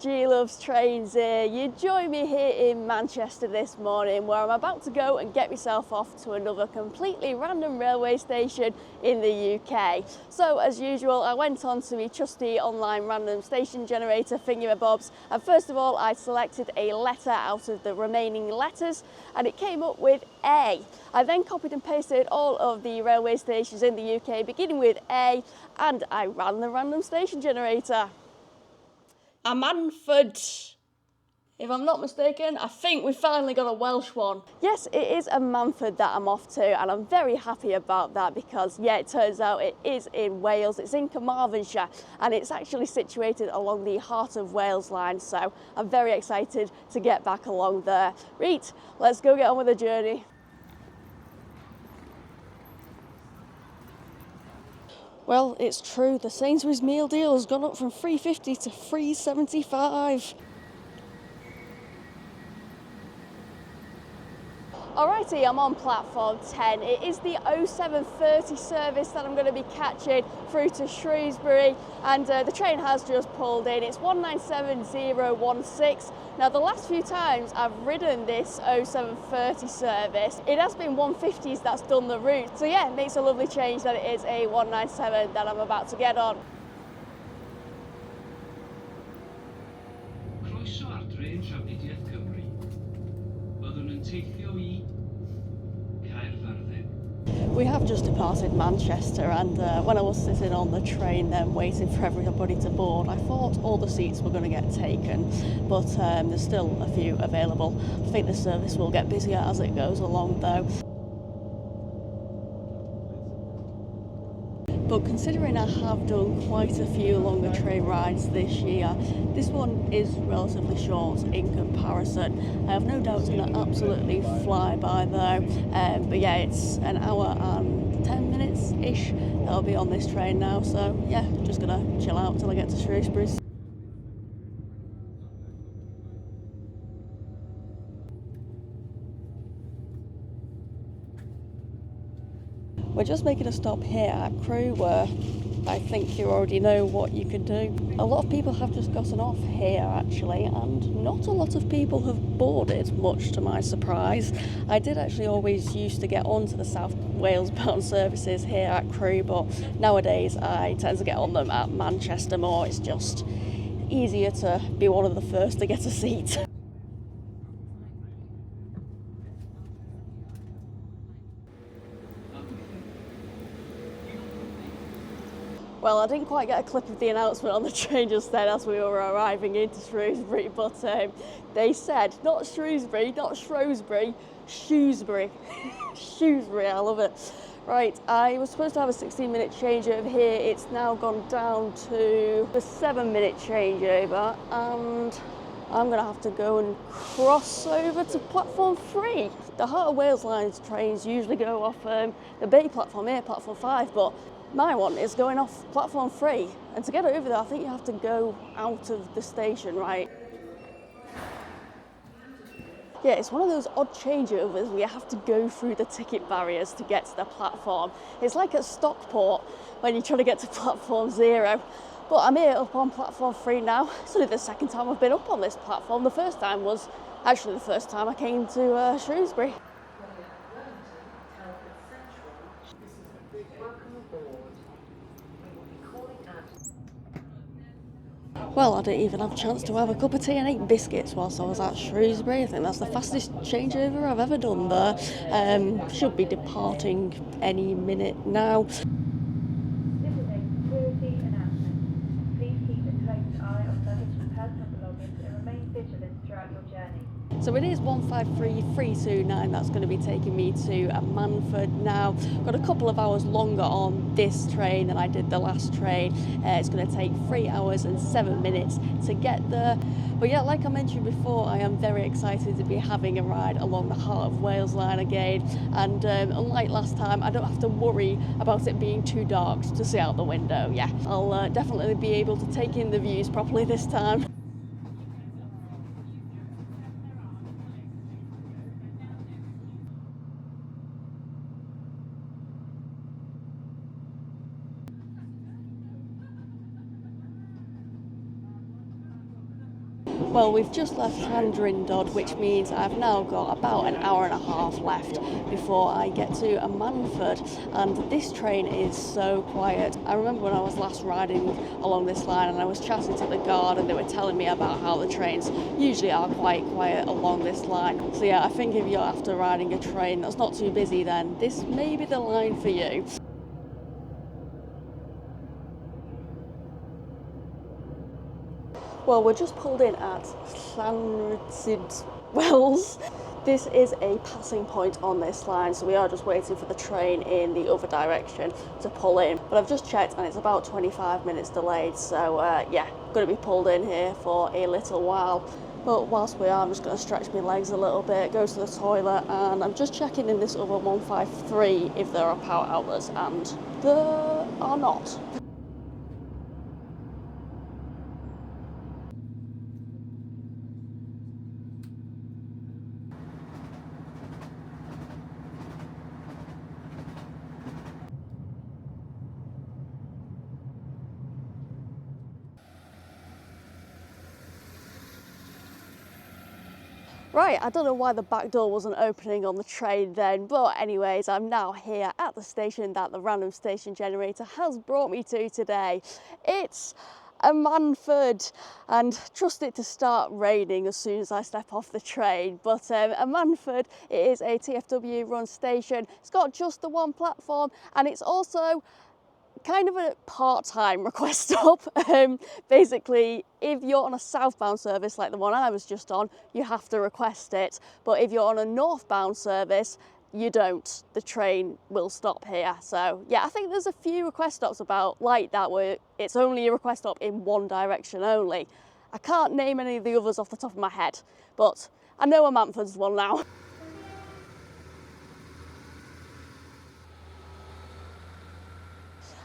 G loves trains here. You join me here in Manchester this morning, where I'm about to go and get myself off to another completely random railway station in the UK. So as usual, I went on to my trusty online random station generator thingamabobs, and first of all I selected a letter out of the remaining letters and it came up with A. I then copied and pasted all of the railway stations in the UK beginning with A, and I ran the random station generator. Manford, if I'm not mistaken. I think we finally got a Welsh one. Yes, it is a Manford that I'm off to, and I'm very happy about that because, yeah, it turns out it is in Wales. It's in Carmarthenshire, and it's actually situated along the Heart of Wales line, so I'm very excited to get back along there. Right, let's go get on with the journey. Well, it's true, the Sainsbury's meal deal has gone up from £3.50 to £3.75. Alrighty, I'm on platform 10. It is the 0730 service that I'm going to be catching through to Shrewsbury, and the train has just pulled in. It's 197016. Now, the last few times I've ridden this 0730 service, it has been 150s that's done the route. So yeah, it makes a lovely change that it is a 197 that I'm about to get on. Croeso ar drên Trafnidiaeth Cymru. Byddwn yn teithio I Caerfyrddin. We have just departed Manchester, and when I was sitting on the train then waiting for everybody to board, I thought all the seats were going to get taken, but there's still a few available. I think the service will get busier as it goes along though. But considering I have done quite a few longer train rides this year, this one is relatively short in comparison. I have no doubt it's going to absolutely fly by though. But yeah, it's an hour and 10 minutes-ish that I'll be on this train now. So yeah, just going to chill out till I get to Shrewsbury. We're just making a stop here at Crewe, where I think you already know what you can do. A lot of people have just gotten off here actually, and not a lot of people have boarded, much to my surprise. I did actually always used to get onto the South Wales bound services here at Crewe, but nowadays I tend to get on them at Manchester more. It's just easier to be one of the first to get a seat. Well, I didn't quite get a clip of the announcement on the train just then as we were arriving into Shrewsbury, but they said, not Shrewsbury, not Shrewsbury, Shrewsbury. Shrewsbury, I love it. Right, I was supposed to have a 16-minute changeover here. It's now gone down to a 7-minute changeover, and I'm going to have to go and cross over to platform 3. The Heart of Wales Line's trains usually go off the Bay platform here, platform 5, but my one is going off platform 3, and to get over there I think you have to go out of the station, right? Yeah, it's one of those odd changeovers where you have to go through the ticket barriers to get to the platform. It's like at Stockport when you're trying to get to platform 0. But I'm here up on platform 3 now. It's only the second time I've been up on this platform. The first time was actually the first time I came to Shrewsbury. Well, I didn't even have a chance to have a cup of tea and 8 biscuits whilst I was at Shrewsbury. I think that's the fastest changeover I've ever done there. Should be departing any minute now. This is a security announcement. Please keep a close eye on luggage and personal belongings and remain vigilant throughout your journey. So it is 153329 that's going to be taking me to Manford now. Got a couple of hours longer on this train than I did the last train. It's going to take 3 hours and 7 minutes to get there. But yeah, like I mentioned before, I am very excited to be having a ride along the Heart of Wales line again. And unlike last time, I don't have to worry about it being too dark to see out the window. Yeah, I'll definitely be able to take in the views properly this time. Well, we've just left Llandrindod, which means I've now got about an hour and a half left before I get to Manford, and this train is so quiet. I remember when I was last riding along this line and I was chatting to the guard and they were telling me about how the trains usually are quite quiet along this line. So yeah, I think if you're after riding a train that's not too busy, then this may be the line for you. Well, we're just pulled in at Llanrydsid Wells. This is a passing point on this line, so we are just waiting for the train in the other direction to pull in. But I've just checked and it's about 25 minutes delayed, so yeah, going to be pulled in here for a little while. But whilst we are, I'm just going to stretch my legs a little bit, go to the toilet, and I'm just checking in this other 153 if there are power outlets, and there are not. Right, I don't know why the back door wasn't opening on the train then, but anyways, I'm now here at the station that the random station generator has brought me to today. It's a Manford, and trust it to start raining as soon as I step off the train. But a Manford, it is a TFW run station. It's got just the one platform, and it's also kind of a part-time request stop. Basically, if you're on a southbound service like the one I was just on, you have to request it. But if you're on a northbound service, you don't. The train will stop here. So yeah, I think there's a few request stops about like that where it's only a request stop in one direction only. I can't name any of the others off the top of my head, but I know a Manford's one now.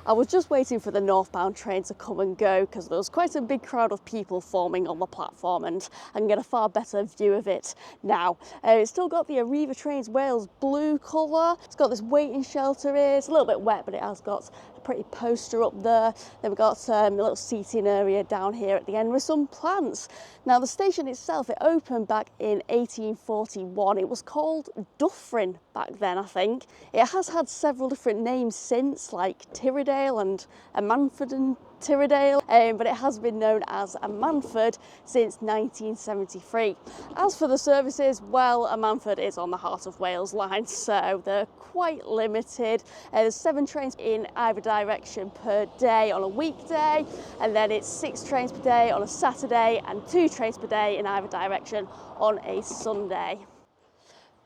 I was just waiting for the northbound train to come and go because there was quite a big crowd of people forming on the platform, and I can get a far better view of it now. It's still got the Arriva Trains Wales blue colour. It's got this waiting shelter here. It's a little bit wet, but it has got a pretty poster up there. Then we've got a little seating area down here at the end with some plants. Now the station itself, it opened back in 1841. It was called Duffrin back then, I think. It has had several different names since, like Tyrrydale and a Manford and Tyrrydale, but it has been known as a Manford since 1973. As for the services, well, a Manford is on the Heart of Wales line, so they're quite limited. There's 7 trains in either direction per day on a weekday, and then it's 6 trains per day on a Saturday and 2 trains per day in either direction on a Sunday.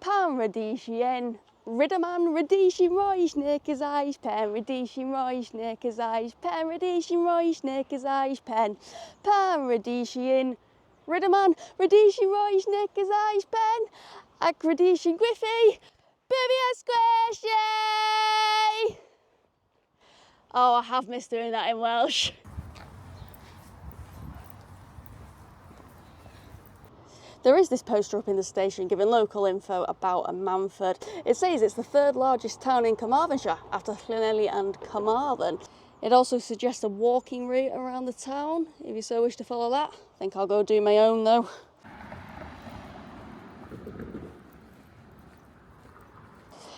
Pan Radishian Ridderman Radishin Roishnik is Irish pen, Radishin Roishnik is Irish pen, Radishin Roishnik is Irish pen, Pan Radishin Ridderman Radishin Roishnik is Irish pen, Ac Radishin Griffey, Birger Squash, yay! Oh, I have missed doing that in Welsh. There is this poster up in the station giving local info about a Manford. It says it's the 3rd largest town in Carmarthenshire after Llanelli and Carmarthen. It also suggests a walking route around the town, if you so wish to follow that. I think I'll go do my own though.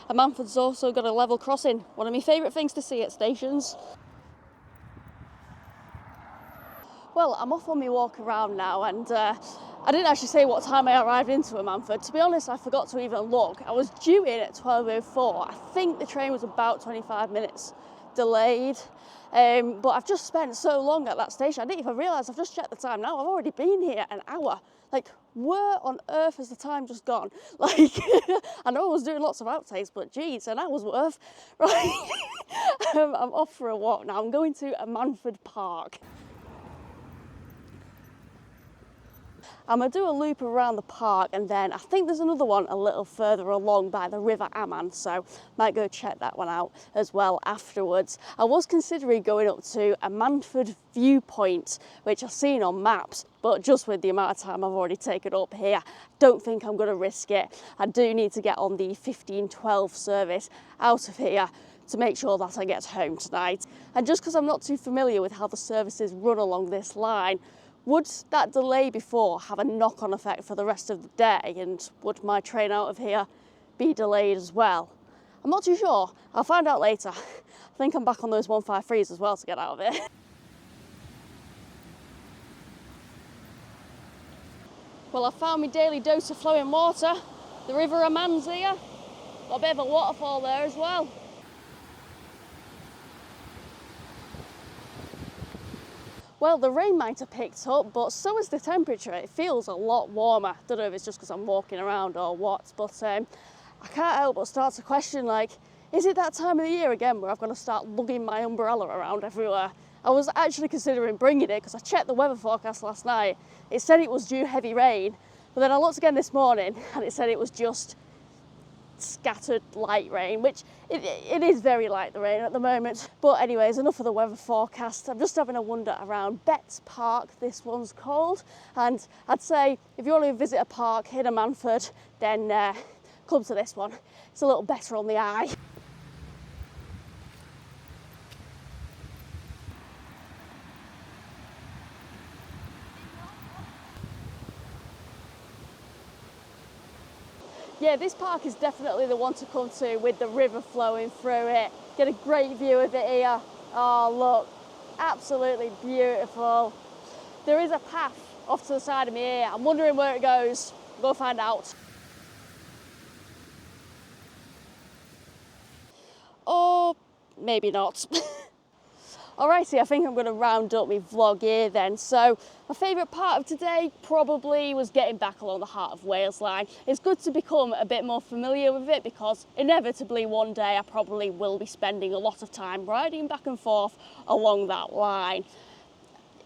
A Manford's also got a level crossing, one of my favourite things to see at stations. Well, I'm off on my walk around now, and I didn't actually say what time I arrived into a Manford. To be honest, I forgot to even look. I was due in at 12:04. I think the train was about 25 minutes delayed, but I've just spent so long at that station, I didn't even realise. I've just checked the time now. I've already been here an hour. Like, where on earth has the time just gone? Like, I know I was doing lots of outtakes, but geez, an hour's worth. Right, I'm off for a walk now. I'm going to a Manford Park. I'm going to do a loop around the park, and then I think there's another one a little further along by the River Amman, so might go check that one out as well afterwards. I was considering going up to a Manford viewpoint, which I've seen on maps, but just with the amount of time I've already taken up here, don't think I'm going to risk it. I do need to get on the 15:12 service out of here to make sure that I get home tonight. And just because I'm not too familiar with how the services run along this line, Would that delay before have a knock-on effect for the rest of the day, and would my train out of here be delayed as well? I'm not too sure. I'll find out later. I think I'm back on those 153s as well to get out of it. Well, I found my daily dose of flowing water. The River of Man's here. Got a bit of a waterfall there as well. Well, the rain might have picked up, but so has the temperature. It feels a lot warmer. Don't know if it's just because I'm walking around or what, but I can't help but start to question, like, is it that time of the year again where I've got to start lugging my umbrella around everywhere? I was actually considering bringing it because I checked the weather forecast last night. It said it was due heavy rain, but then I looked again this morning and it said it was just scattered light rain, which it is very light, the rain at the moment. But anyways, enough of the weather forecast. I'm just having a wander around Betts Park, this one's called, and I'd say if you want to visit a park in a Manford, then come to this one. It's a little better on the eye. Yeah, this park is definitely the one to come to with the river flowing through it. Get a great view of it here. Oh, look, absolutely beautiful. There is a path off to the side of me here. I'm wondering where it goes. We'll go find out. Or maybe not. Alrighty, I think I'm going to round up my vlog here then. So my favourite part of today probably was getting back along the Heart of Wales line. It's good to become a bit more familiar with it because inevitably one day I probably will be spending a lot of time riding back and forth along that line,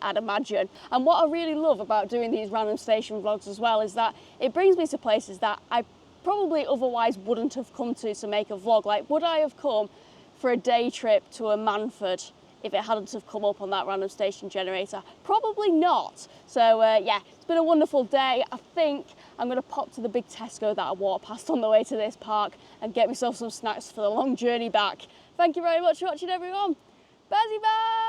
I'd imagine. And what I really love about doing these random station vlogs as well is that it brings me to places that I probably otherwise wouldn't have come to make a vlog. Like, would I have come for a day trip to a Manford if it hadn't have come up on that random station generator? Probably not. So yeah, it's been a wonderful day. I think I'm going to pop to the big Tesco that I walked past on the way to this park and get myself some snacks for the long journey back. Thank you very much for watching, everyone. Bye bye.